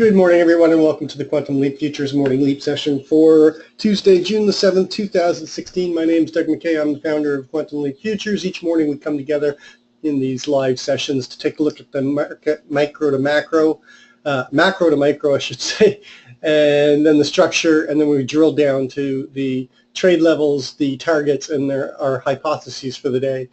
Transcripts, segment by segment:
Good morning, everyone, and welcome to the Quantum Leap Futures Morning Leap session for Tuesday, June the 7th, 2016. My name is Doug McKay. I'm the founder of Quantum Leap Futures. Each morning we come together in these live sessions to take a look at the market macro to micro, I should say, and then the structure, and then we drill down to the trade levels, the targets, and our hypotheses for the day.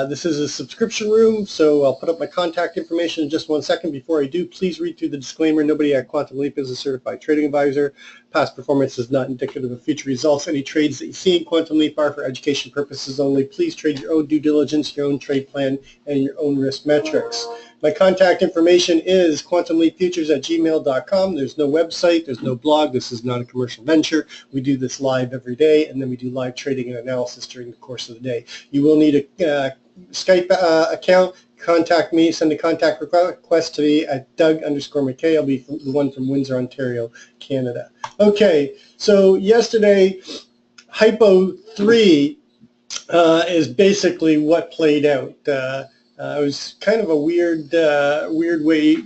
This is a subscription room, so I'll put up my contact information in just 1 second. Before I do, please read through the disclaimer. Nobody at Quantum Leap is a certified trading advisor. Past performance is not indicative of future results. Any trades that you see in Quantum Leap are for education purposes only. Please trade your own due diligence, your own trade plan, and your own risk metrics. My contact information is quantumleapfutures@gmail.com. There's no website. There's no blog. This is not a commercial venture. We do this live every day, and then we do live trading and analysis during the course of the day. You will need a Skype account. Contact me. Send a contact request to me at Doug_McKay. I'll be the one from Windsor, Ontario, Canada. Okay, so yesterday, Hypo 3 is basically what played out. It was kind of a weird way,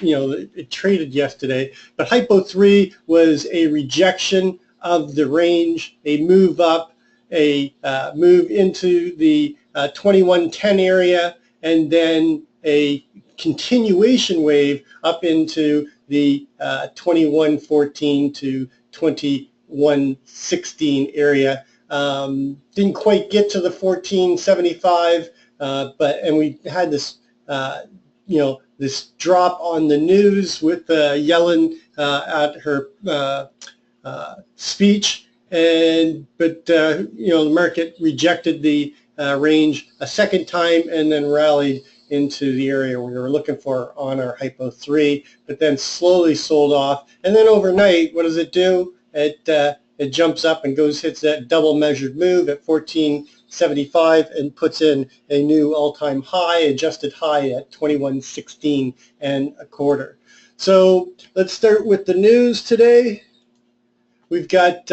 it traded yesterday. But Hypo 3 was a rejection of the range, a move up, a move into the 2110 area, and then a continuation wave up into the 2114 to 2116 area. Didn't quite get to the 1475. And we had this, this drop on the news with Yellen at her speech, but the market rejected the range a second time and then rallied into the area we were looking for on our Hypo 3, but then slowly sold off. And then overnight, what does it do? It jumps up and hits that double measured move at 1475 and puts in a new all-time high, adjusted high at 2116 and a quarter. So let's start with the news today. We've got,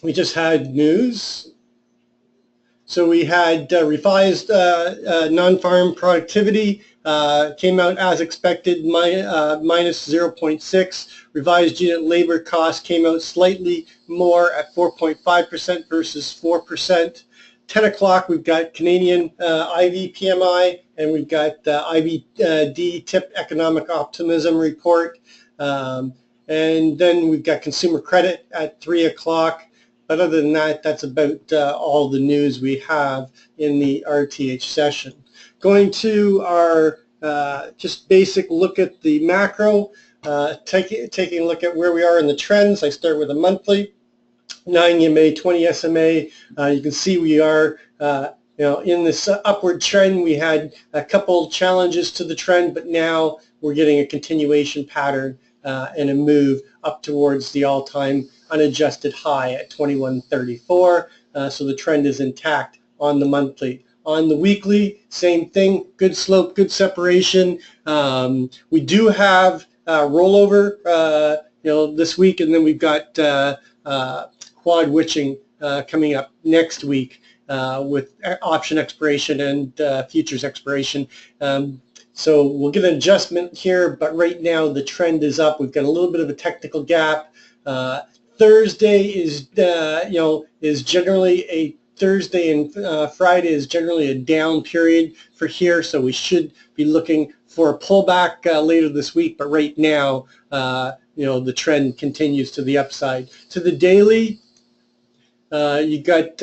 we just had news. So we had revised non-farm productivity, came out as expected, minus 0.6. Revised unit labor cost came out slightly more at 4.5% versus 4%. 10 o'clock, we've got Canadian IV PMI, and we've got IVD TIP Economic Optimism report. And then we've got consumer credit at 3 o'clock. But other than that, that's about all the news we have in the RTH session. Going to our just basic look at the macro, taking a look at where we are in the trends. I start with a monthly, 9 EMA, 20 SMA. You can see we are in this upward trend. We had a couple challenges to the trend, but now we're getting a continuation pattern and a move up towards the all-time unadjusted high at 2134. So the trend is intact on the monthly. On the weekly, same thing, good slope, good separation. We do have rollover this week, and then we've got quad witching coming up next week with option expiration and futures expiration. So we'll get an adjustment here, but right now the trend is up. We've got a little bit of a technical gap. Thursday is generally a Thursday, and Friday is generally a down period for here, so we should be looking for a pullback later this week. But right now, the trend continues to the upside. To the daily, you got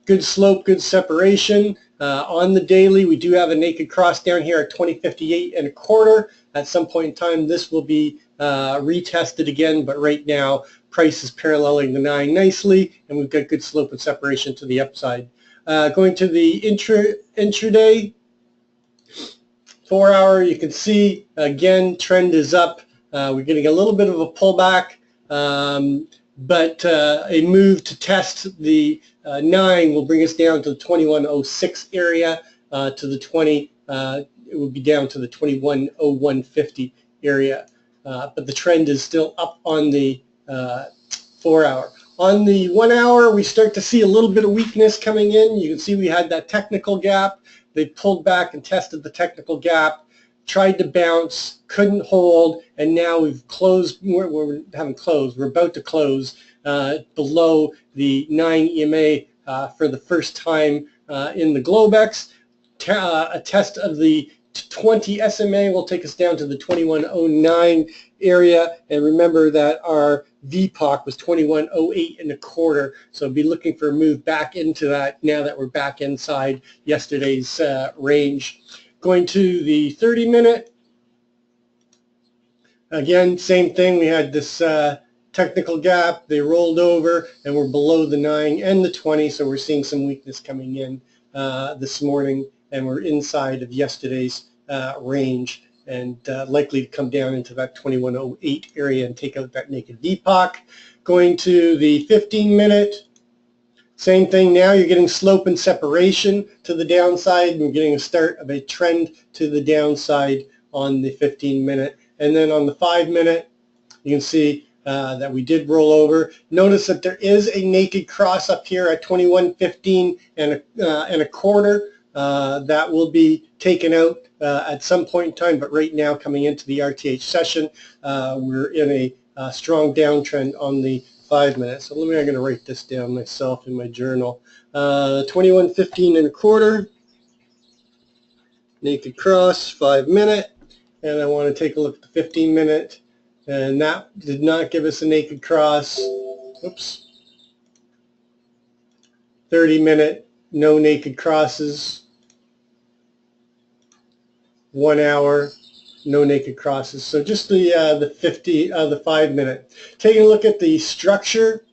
good slope, good separation. On the daily, we do have a naked cross down here at 2058 and a quarter. At some point in time, this will be retested again, but right now, price is paralleling the 9 nicely, and we've got good slope and separation to the upside. Going to the intraday, 4 hour, you can see, again, trend is up. We're getting a little bit of a pullback, but a move to test the 9 will bring us down to the 2106 area, to the 20, it will be down to the 210150 area. But the trend is still up on the 4 hour. On the 1 hour, we start to see a little bit of weakness coming in. You can see we had that technical gap. They pulled back and tested the technical gap. tried to bounce, couldn't hold, and now we've closed, we haven't closed, we're about to close below the 9 EMA for the first time in the Globex. A test of the 20 SMA will take us down to the 2109 area, and remember that our VPOC was 2108 and a quarter, so be looking for a move back into that now that we're back inside yesterday's range. Going to the 30-minute, again, same thing. We had this technical gap. They rolled over, and we're below the 9 and the 20, so we're seeing some weakness coming in this morning, and we're inside of yesterday's range, and likely to come down into that 2108 area and take out that naked VPOC. Going to the 15-minute, same thing now. You're getting slope and separation to the downside, and we're getting a start of a trend to the downside on the 15-minute. And then on the 5-minute, you can see that we did roll over. Notice that there is a naked cross up here at 2115 and a quarter. That will be taken out at some point in time, but right now, coming into the RTH session, we're in a strong downtrend on the 5-minute. So I'm going to write this down myself in my journal. 2115 and a quarter, naked cross, 5-minute, and I want to take a look at the 15-minute, and that did not give us a naked cross. Oops. 30-minute, no naked crosses. 1 hour, no naked crosses. So just the 5-minute. Taking a look at the structure.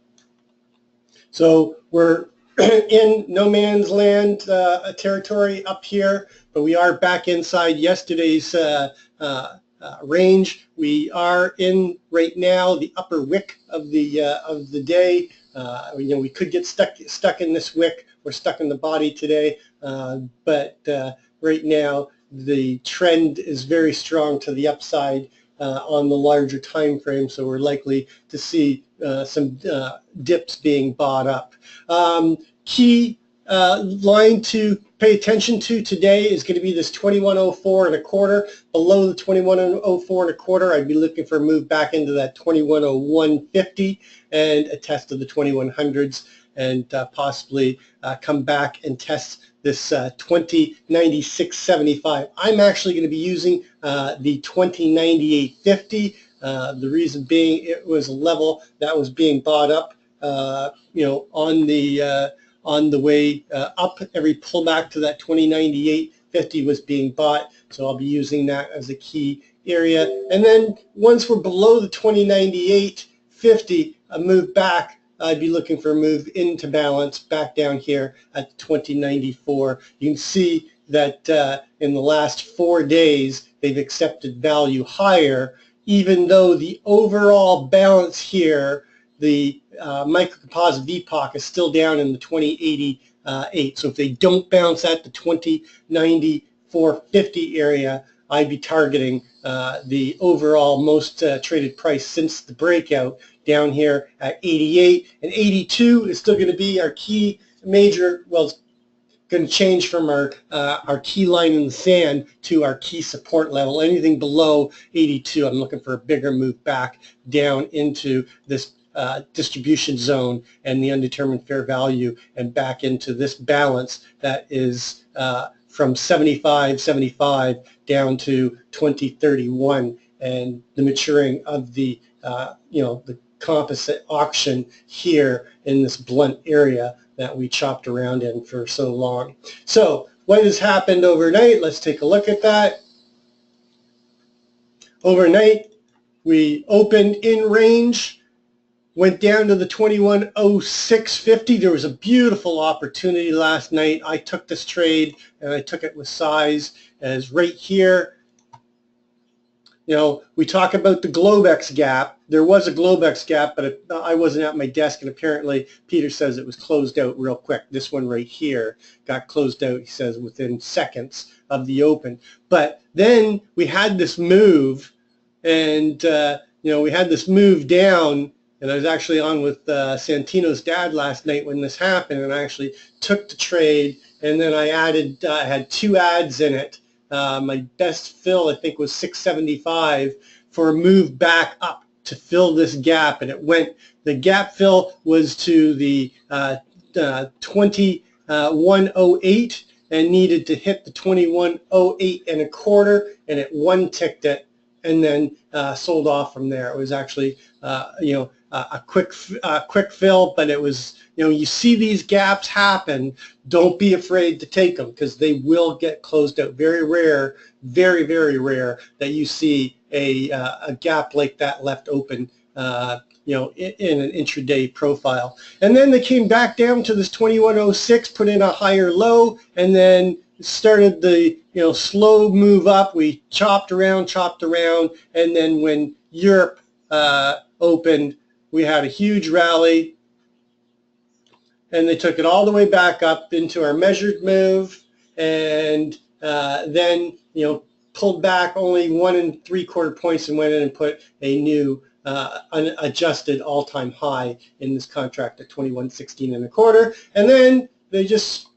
So we're in no man's land territory up here, but we are back inside yesterday's range. We are in right now the upper wick of the day. We could get stuck in this wick. We're stuck in the body today, but right now the trend is very strong to the upside on the larger time frame, so we're likely to see some dips being bought up. Key line to pay attention to today is going to be this 2104 and a quarter. Below the 2104 and a quarter, I'd be looking for a move back into that 2101.50 and a test of the 2100s, and possibly come back and test this 2096.75. I'm actually going to be using the 2098.50. The reason being, it was a level that was being bought up, on the way up. Every pullback to that 2098.50 was being bought, so I'll be using that as a key area. And then once we're below the 2098.50, a move back, I'd be looking for a move into balance back down here at 2094. You can see that in the last 4 days, they've accepted value higher, even though the overall balance here, the microcomposite VPOC, is still down in the 2088. So if they don't bounce at the 2094.50 area, I'd be targeting the overall most traded price since the breakout down here at 88. And 82 is still going to be our key major, well, it's going to change from our key line in the sand to our key support level. Anything below 82, I'm looking for a bigger move back down into this distribution zone and the undetermined fair value, and back into this balance that is from 75.75 down to 2031, and the maturing of the the composite auction here in this blunt area that we chopped around in for so long. So what has happened overnight? Let's take a look at that. Overnight, we opened in range, went down to the 2106.50. There was a beautiful opportunity last night. I took this trade, and I took it with size, as right here. We talk about the Globex gap. There was a Globex gap, but I wasn't at my desk, and apparently Peter says it was closed out real quick. This one right here got closed out, he says, within seconds of the open. But then we had this move, and we had this move down, and I was actually on with Santino's dad last night when this happened, and I actually took the trade, and then I had 2 ads in it My best fill, I think, was 675 for a move back up to fill this gap, and it went. The gap fill was to the 2108 and needed to hit the 2108 and a quarter, and it one ticked it and then sold off from there. It was actually a quick fill, but it was, you see these gaps happen. Don't be afraid to take them because they will get closed out. Very rare, very, very rare that you see a gap like that left open in an intraday profile. And then they came back down to this 2106, put in a higher low, and then started the slow move up. We chopped around, and then when Europe opened, we had a huge rally, and they took it all the way back up into our measured move, and then pulled back only 1 3/4 points and went in and put a new unadjusted all-time high in this contract at 2116 and a quarter, and then they just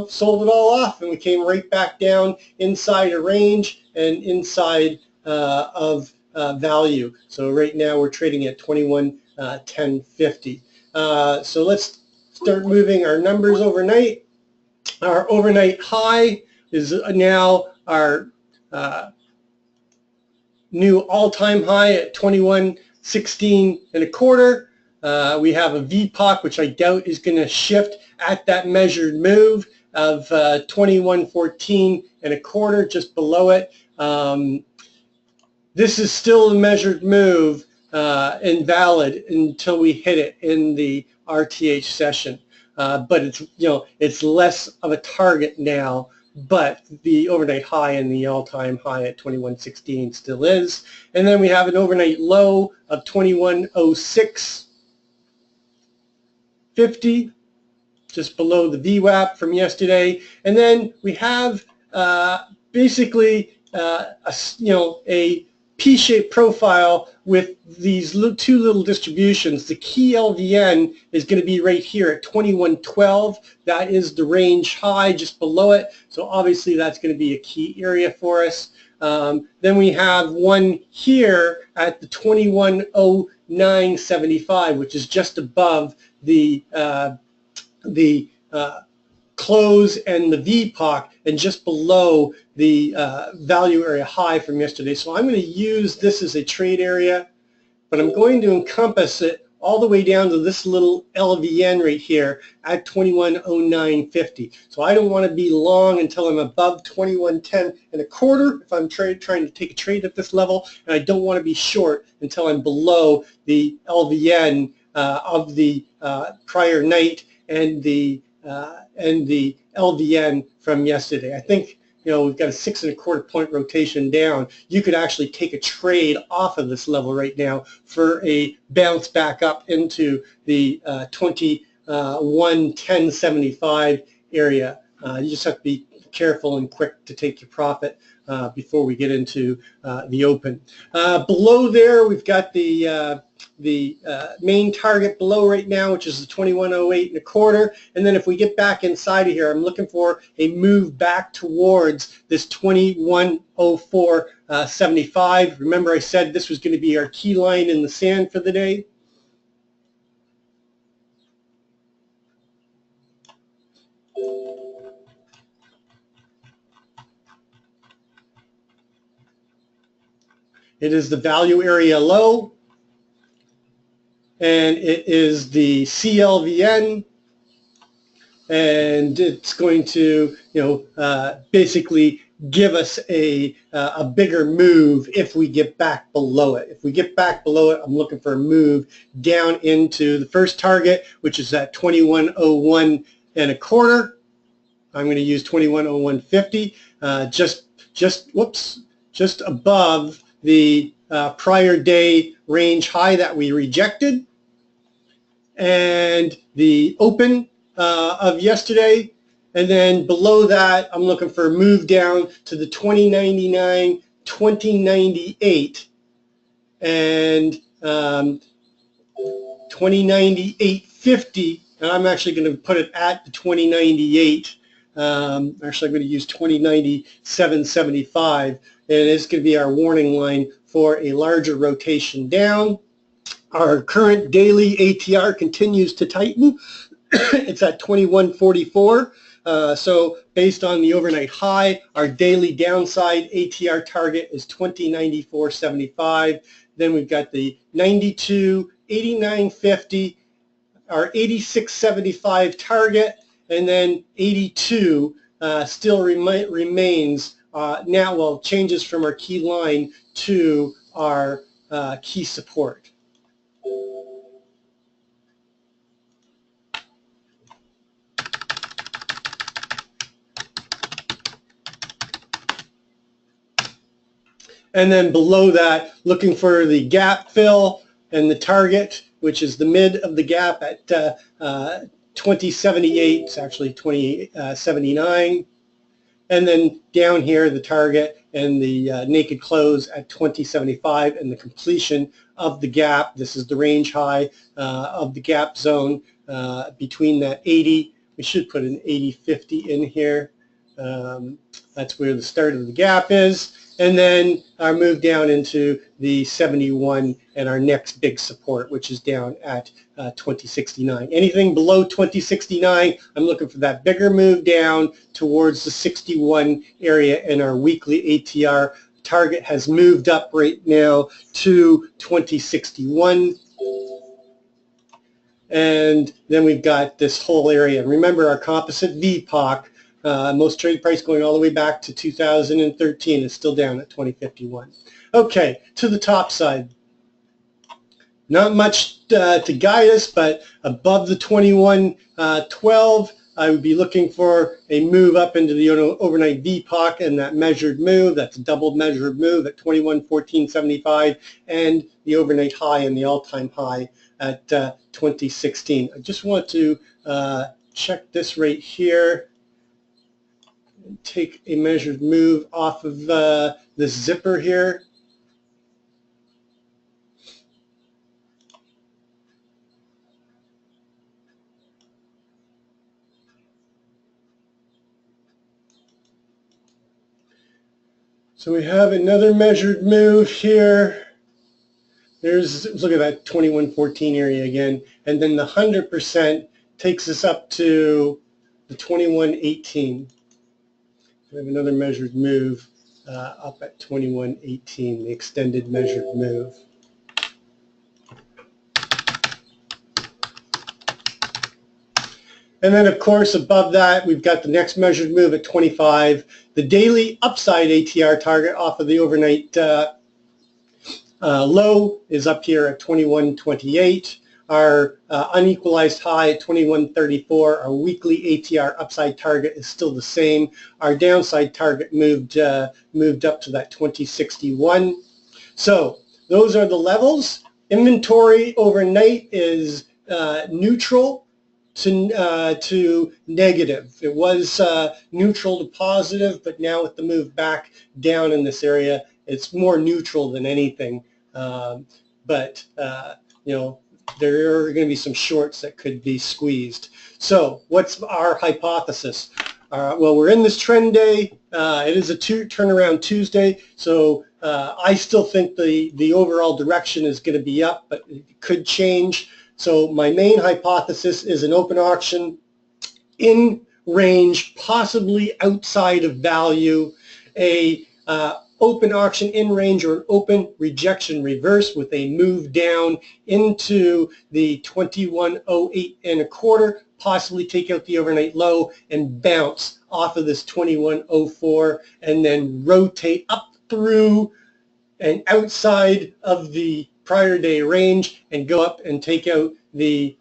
sold it all off, and we came right back down inside a range and inside of value. So right now we're trading at 2110.50. So let's start moving our numbers overnight. Our overnight high is now our new all-time high at 2116 and a quarter. We have a VPOC, which I doubt is going to shift at that measured move of 2114 and a quarter, just below it. This is still a measured move and valid until we hit it in the RTH session. But it's less of a target now, but the overnight high and the all-time high at 2116 still is. And then we have an overnight low of 2106.50, just below the VWAP from yesterday. And then we have basically a P-shaped profile with these two little distributions. The key LVN is going to be right here at 2112. That is the range high just below it. So obviously that's going to be a key area for us. Then we have one here at the 2109.75, which is just above the close and the VPOC, and just below the value area high from yesterday. So I'm going to use this as a trade area, but I'm going to encompass it all the way down to this little LVN right here at 2109.50. So I don't want to be long until I'm above 2110 and a quarter if I'm trying to take a trade at this level, and I don't want to be short until I'm below the LVN of the prior night and the LVN from yesterday. I think we've got a 6 1/4 point rotation down. You could actually take a trade off of this level right now for a bounce back up into the 2110.75 area. You just have to be careful and quick to take your profit before we get into the open. Below there, we've got the main target below right now, which is the 2108 and a quarter. And then if we get back inside of here, I'm looking for a move back towards this 2104.75. Remember I said this was going to be our key line in the sand for the day. It is the value area low, and it is the CLVN, and it's going to basically give us a bigger move if we get back below it. If we get back below it, I'm looking for a move down into the first target, which is at 2101 and a quarter. I'm going to use 2101.50, just above the prior day range high that we rejected, and the open of yesterday. And then below that, I'm looking for a move down to the 2099, 2098, and 2098.50. And I'm actually going to put it at the 2098 Actually, I'm going to use 2097.75, and it's going to be our warning line for a larger rotation down. Our current daily ATR continues to tighten. It's at 2144. So based on the overnight high, our daily downside ATR target is 2094.75. Then we've got the 92, 89.50, our 86.75 target, and then 82 still remains now, well, changes from our key line to our key support. And then below that, looking for the gap fill and the target, which is the mid of the gap at 2078, it's actually 2079. And then down here, the target and the naked close at 2075, and the completion of the gap. This is the range high of the gap zone between that 80. We should put an 80.50 in here. That's where the start of the gap is. And then our move down into the 71 and our next big support, which is down at 2069. Anything below 2069, I'm looking for that bigger move down towards the 61 area, and our weekly ATR target has moved up right now to 2061. And then we've got this whole area. And remember, our composite VPOC, most trade price going all the way back to 2013, is still down at 2051. Okay, to the top side. Not much to guide us, but above the 2112, I would be looking for a move up into the overnight VPOC and that measured move. That's a double measured move at 2114.75, and the overnight high and the all-time high at 2016. I just want to check this right here. Take a measured move off of this zipper here. So we have another measured move here. Let's look at that 2114 area again, and then the 100% takes us up to the 2118. We have another measured move up at 2118, the extended measured move. And then, of course, above that, we've got the next measured move at 25. The daily upside ATR target off of the overnight low is up here at 2128. Our unequalized high at 2134. Our weekly ATR upside target is still the same. Our downside target moved up to that 2061. So those are the levels. Inventory overnight is neutral to negative. It was neutral to positive, but now with the move back down in this area, it's more neutral than anything. But you know, there are going to be some shorts that could be squeezed. So what's our hypothesis? Well, we're in this trend day. It is a turnaround Tuesday, so I still think the overall direction is going to be up, but it could change. So my main hypothesis is an open auction in range, possibly outside of value, a open auction in range or an open rejection reverse with a move down into the 2108.25, possibly take out the overnight low and bounce off of this 2104, and then rotate up through and outside of the prior day range and go up and take out the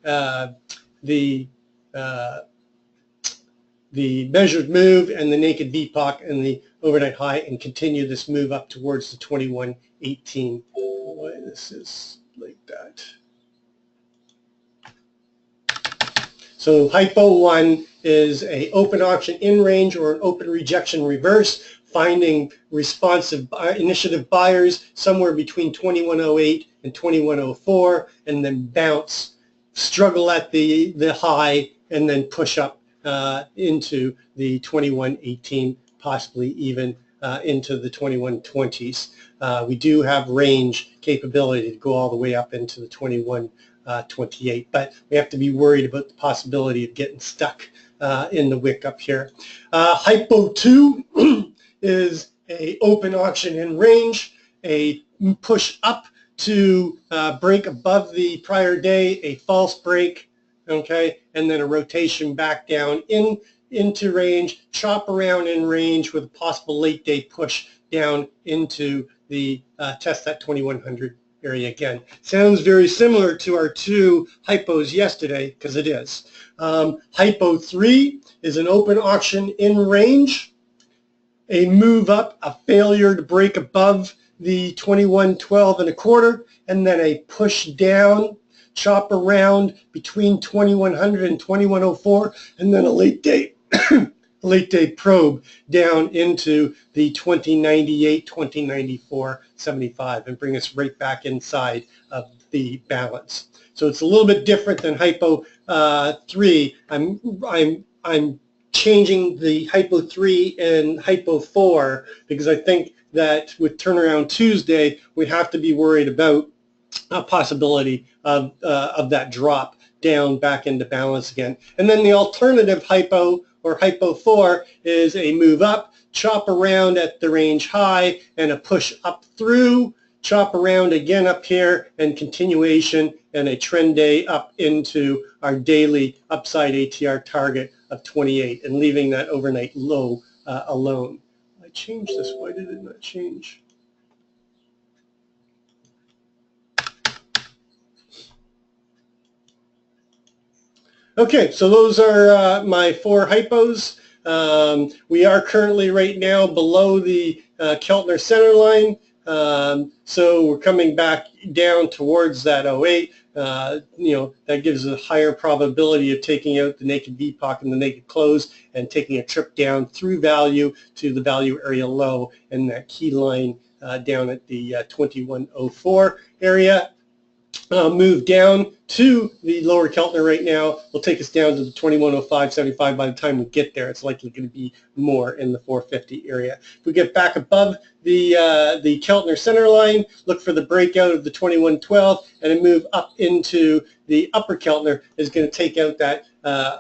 measured move and the naked VPOC and the overnight high, and continue this move up towards the 2118. Why this is like that. So hypo 1 is a open auction in range or an open rejection reverse, finding responsive initiative buyers somewhere between 2108 and 2104, and then bounce, struggle at the high, and then push up into the 2118, possibly even into the 2120s. We do have range capability to go all the way up into the 2128, but we have to be worried about the possibility of getting stuck in the wick up here. Hypo 2 is a open auction in range, a push up to break above the prior day, a false break, okay, and then a rotation back down into range, chop around in range with a possible late day push down into the test that 2100 area again. Sounds very similar to our two hypos yesterday, because it is. Hypo 3 is an open auction in range, a move up, a failure to break above the 2112.25, and then a push down, chop around between 2100 and 2104, and then a late day late day probe down into the 2098, 2094, 75, and bring us right back inside of the balance. So it's a little bit different than Hypo 3. I'm changing the Hypo 3 and Hypo 4 because I think that with Turnaround Tuesday, we have to be worried about a possibility of that drop down back into balance again. And then the alternative hypo, or Hypo 4, is a move up, chop around at the range high, and a push up through, chop around again up here, and continuation, and a trend day up into our daily upside ATR target of 28, and leaving that overnight low alone. I changed this. Why did it not change? Okay, so those are my four hypos. We are currently right now below the Keltner center line, so we're coming back down towards that 08. That gives a higher probability of taking out the naked VPOC and the naked close and taking a trip down through value to the value area low and that key line down at the 2104 area. Move down to the lower Keltner right now will take us down to the 2105.75. By the time we get there, it's likely going to be more in the 450 area. If we get back above the Keltner center line, look for the breakout of the 2112, and a move up into the upper Keltner is going to take out that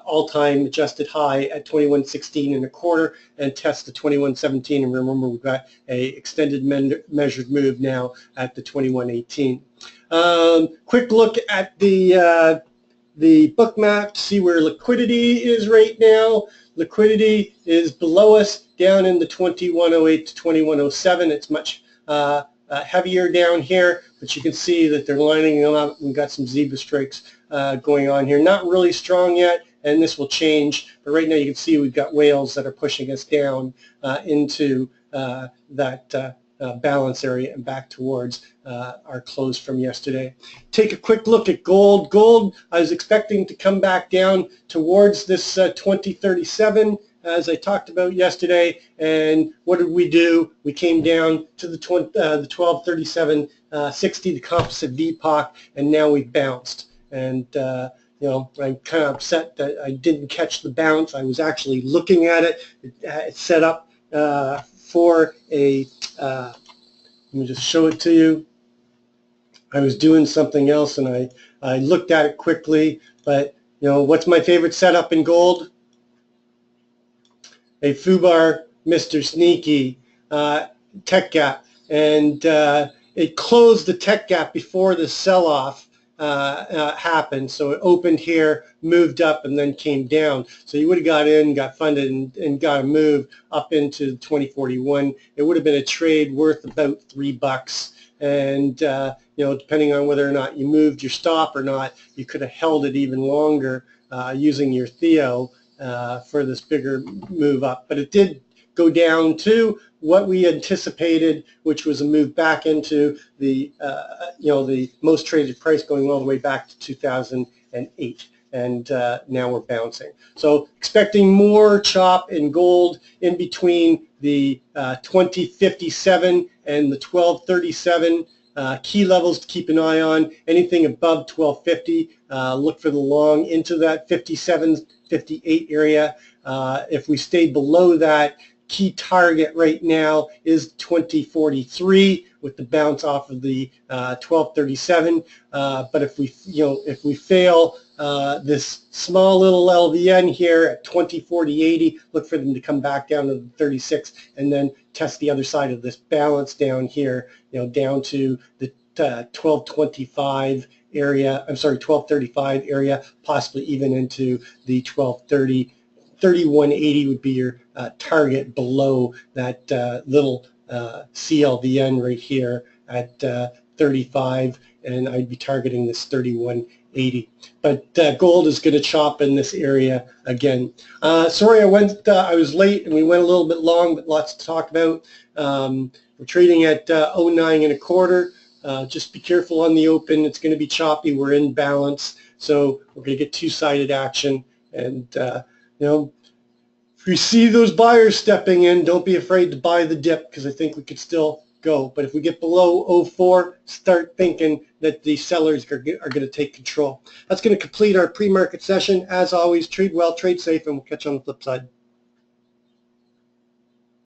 all-time adjusted high at 2116.25 and test the 2117. And remember, we've got a extended measured move now at the 2118. Quick look at the book map to see where liquidity is right now. Liquidity is below us down in the 2108 to 2107. It's much heavier down here, but you can see that they're lining them up. We've got some zebra strikes going on here. Not really strong yet, and this will change. But right now you can see we've got whales that are pushing us down into that balance area and back towards our close from yesterday. Take a quick look at gold. Gold, I was expecting to come back down towards this 2037 as I talked about yesterday, and what did we do? We came down to the 1237.60, the composite VPOC, and now we bounced. And I'm kind of upset that I didn't catch the bounce. I was actually looking at it. It's set up for a, let me just show it to you. I was doing something else and I looked at it quickly, but what's my favorite setup in gold? A FUBAR Mr. Sneaky tech gap, and it closed the tech gap before the sell-off happened. So it opened here, moved up, and then came down. So you would have got in, got funded, and got a move up into 2041. It would have been a trade worth about $3. And depending on whether or not you moved your stop or not, you could have held it even longer using your Theo for this bigger move up. But it did go down to what we anticipated, which was a move back into the the most traded price, going all the way back to 2008, and now we're bouncing. So expecting more chop in gold in between the 2057 and the 1237 Key levels to keep an eye on, anything above 1250, look for the long into that 57, 58 area. If we stay below that, key target right now is 2043 with the bounce off of the 1237. But if we fail this small little LVN here at 2040.80, look for them to come back down to the 36 and then test the other side of this balance down here, down to the 1225 area. I'm sorry, 1235 area, possibly even into the 1230. 3180 would be your target below that little CLVN right here at 35, and I'd be targeting this 3180. But gold is going to chop in this area again. Sorry, I was late and we went a little bit long, but lots to talk about. We're trading at 09 1/4. Just be careful on the open. It's going to be choppy. We're in balance, so we're going to get two-sided action. And if you see those buyers stepping in, don't be afraid to buy the dip, because I think we could still go. But if we get below 04, start thinking that the sellers are going to take control. That's going to complete our pre-market session. As always, trade well, trade safe, and we'll catch you on the flip side.